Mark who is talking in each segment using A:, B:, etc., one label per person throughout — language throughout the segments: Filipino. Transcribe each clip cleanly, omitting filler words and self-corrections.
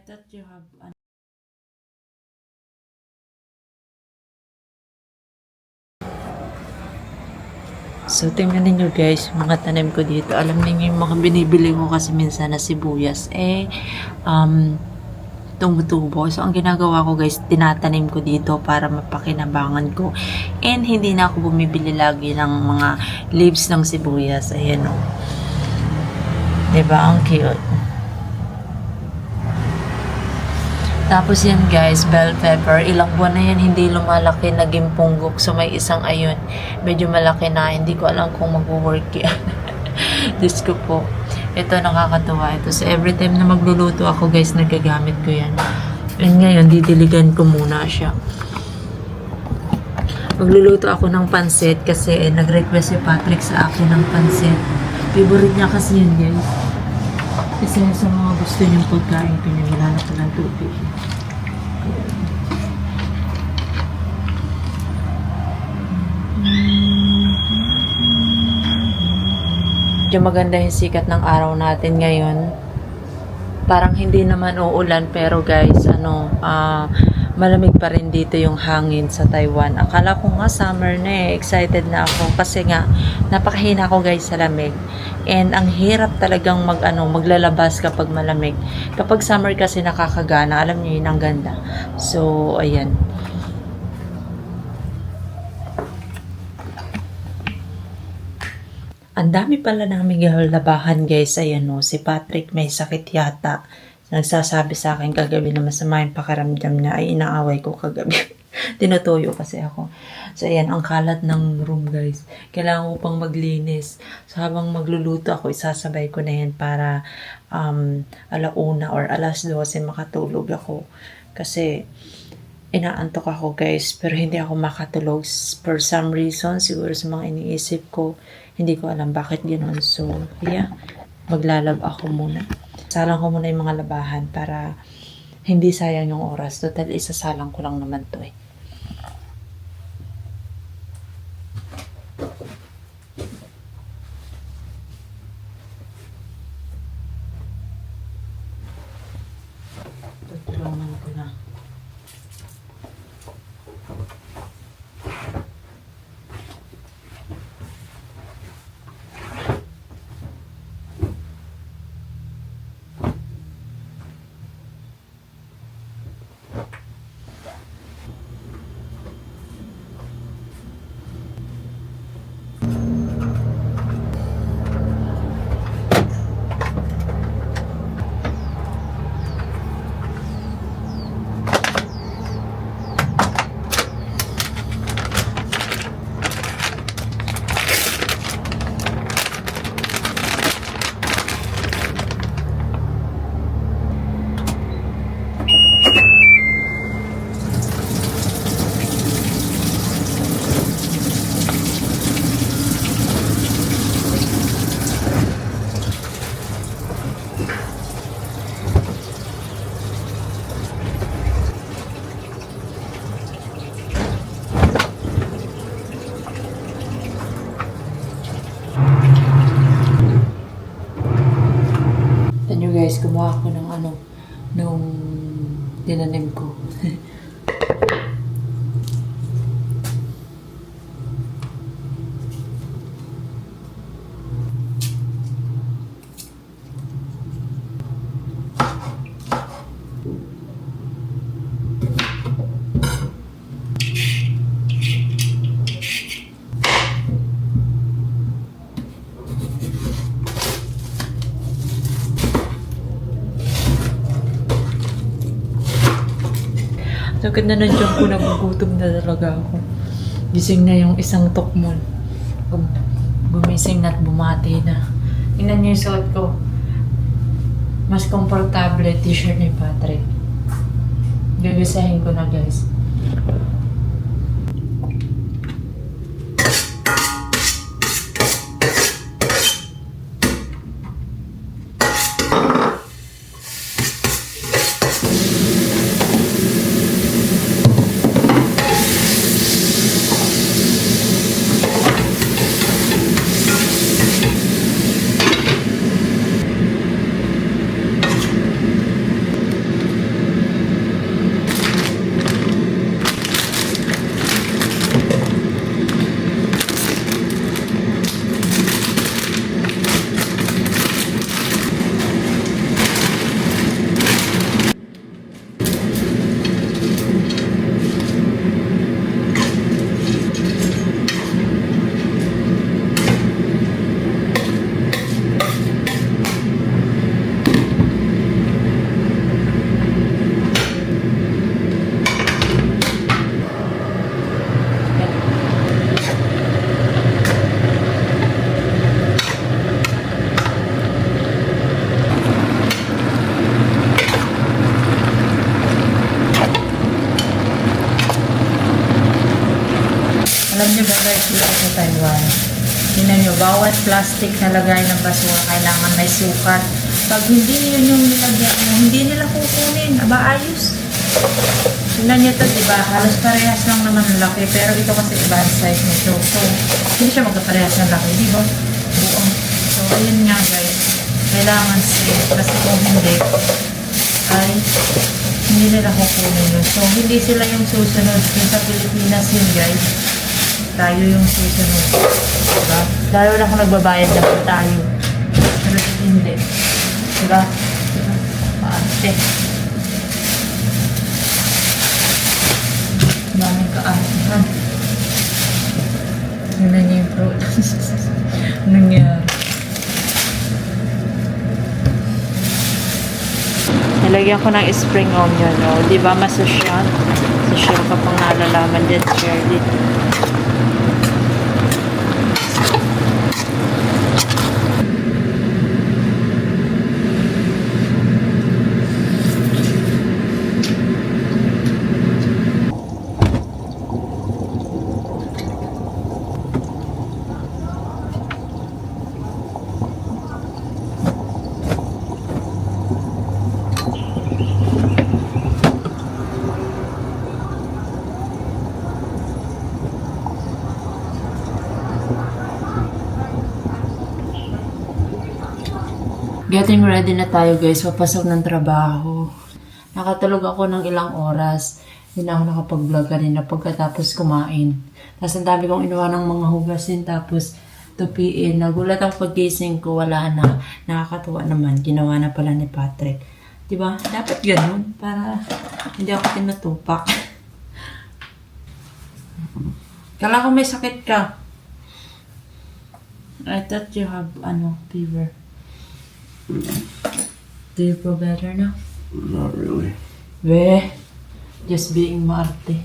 A: thought you have So, tingnan ninyo guys, yung mga tanim ko dito. Alam niyo yung mga binibili ko kasi minsan na sibuyas, tumutubo. So, ang ginagawa ko guys, tinatanim ko dito para mapakinabangan ko. And hindi na ako bumibili lagi ng mga leaves ng sibuyas. Ayan o. Diba? Ang cute. Tapos yan guys, bell pepper. Ilang buwan na yan hindi lumalaki, naging punggok. So may isang ayun, medyo malaki na. Hindi ko alam kung mag-work yan. Diyos ko po. Ito nakakatuwa ito. So every time na magluluto ako guys, nagagamit ko yan. And ngayon, didiligan ko muna siya. Magluluto ako ng pansit kasi nag-request si Patrick sa akin ng pansit. Favorite niya kasi yun guys. Isa sa mga gusto niyong pagkain ko niya, nilalak ko ng tubig. Medyo maganda yung sikat ng araw natin ngayon. Parang hindi naman uulan pero guys, malamig pa rin dito yung hangin sa Taiwan. Akala ko nga summer na excited na ako kasi nga napakahina ko guys sa lamig. And ang hirap talagang maglalabas kapag malamig. Kapag summer kasi nakakagana, alam niyo yun ang ganda. So, ayan. Ang dami pala namin labahan guys. Ayan o, si Patrick may sakit yata. Nagsasabi sa akin kagabi na masama yung pakiramdam niya ay inaaway ko kagabi. Tinutuyo kasi ako. So ayan, ang kalat ng room guys. Kailangan ko pang maglinis. So habang magluluto ako, isasabay ko na yan para alauna or alas 12 makatulog ako. Kasi inaantok ako guys, pero hindi ako makatulog. For some reason, siguro sa mga iniisip ko, hindi ko alam bakit ganoon. So yeah, maglalab ako muna. Salang ko muna yung mga labahan para hindi sayang yung oras. Total, isasalang ko lang naman to eh. Tutulungan ko na. Guys, gumawa ako ng nung tinanim ko. Sakit na nandiyan ko, nagugutom na talaga ako. Gising na yung isang tukmol. Gumising na at bumati na. Tingnan niyo yung suot ko. Mas komportable t-shirt ni Patrick. Gigisahin ko na guys. Alam niyo ba guys, dito sa Taiwan, tingnan niyo, bawat plastic na lagay ng basura kailangan may sukat. Pag hindi yun yung nilagyan mo, hindi nila kukunin. Aba, ayos. Tingnan niyo ito, diba? Halos parehas lang naman ang laki. Pero ito kasi iba ang size nito. So, hindi siya magkaparehas ng laki, di ba? Buong. So, ayun nga guys. Kailangan safe. Kasi kung hindi, ay hindi nila kukunin yun. So, hindi sila yung susunod. Yung sa Pilipinas yun guys. Tayo yung susunod. Diba? Lalo na kung nagbabayad na tayo. Pero hindi. Diba? Diba? Paante. Daming kaartihan. Yun na niya yung fruit. Anong nangyari? Nilagyan ko ng spring onion, no? Di ba masosyal? Sosyal ka pang nalalaman din, Shirley. Getting ready na tayo guys, papasok ng trabaho. Nakatulog ako ng ilang oras. Hindi na ako nakapag-vlog kanina pagkatapos kumain. Tapos ang dami kong inuwa ng mga hugasin tapos tupiin. Nagulat ako pag-gising ko, wala na. Nakakatuwa naman, ginawa na pala ni Patrick. Diba? Dapat ganun para hindi ako tinutupak. Kala ko may sakit ka. I thought you have fever. Do you feel better now?
B: Not really.
A: Just being maarte.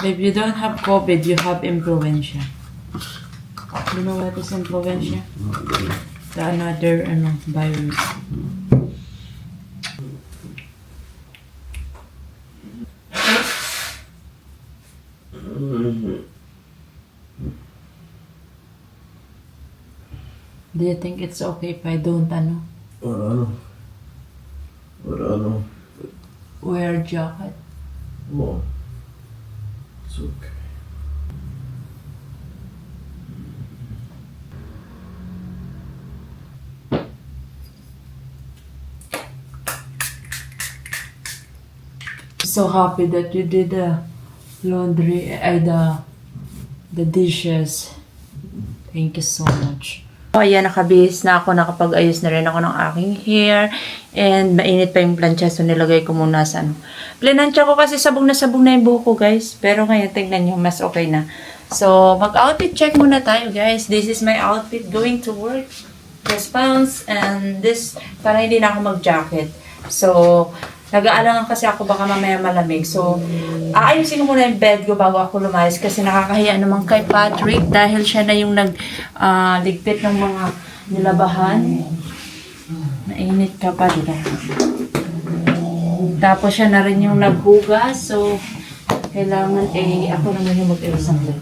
A: If you don't have COVID, you have influenza. You know what is influenza?
B: Not really.
A: The another virus. Do you think it's okay if I don't wear jacket?
B: Well, it's okay.
A: So happy that you did the laundry, the dishes. Thank you so much. Oh, ayan, nakabihis na ako, nakapag-ayos na rin ako ng aking hair. And mainit pa yung plancha, so nilagay ko muna sa Plinansya ko kasi sabog na yung buhok ko, guys. Pero ngayon, tingnan nyo, mas okay na. So, mag-outfit check muna tayo, guys. This is my outfit going to work. This pants and this, para hindi na ako mag-jacket. So, nag-aalangan kasi ako baka mamaya malamig. So, aayusin ko muna yung bed ko bago ako lumayas kasi nakakahiya naman kay Patrick dahil siya na yung ligpit ng mga nilabahan. Nainit ka pa, diba? Tapos siya na rin yung naghugas. So, kailangan ako naman yung mag-ayos ng bed.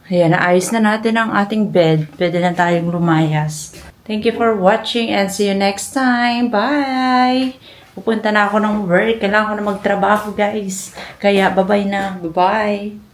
A: Ayan, naayos na natin ang ating bed. Pwede na tayong lumayas. Thank you for watching and see you next time. Bye! Pupunta na ako ng work. Kailangan ko na magtrabaho, guys. Kaya, bye-bye na. Bye-bye!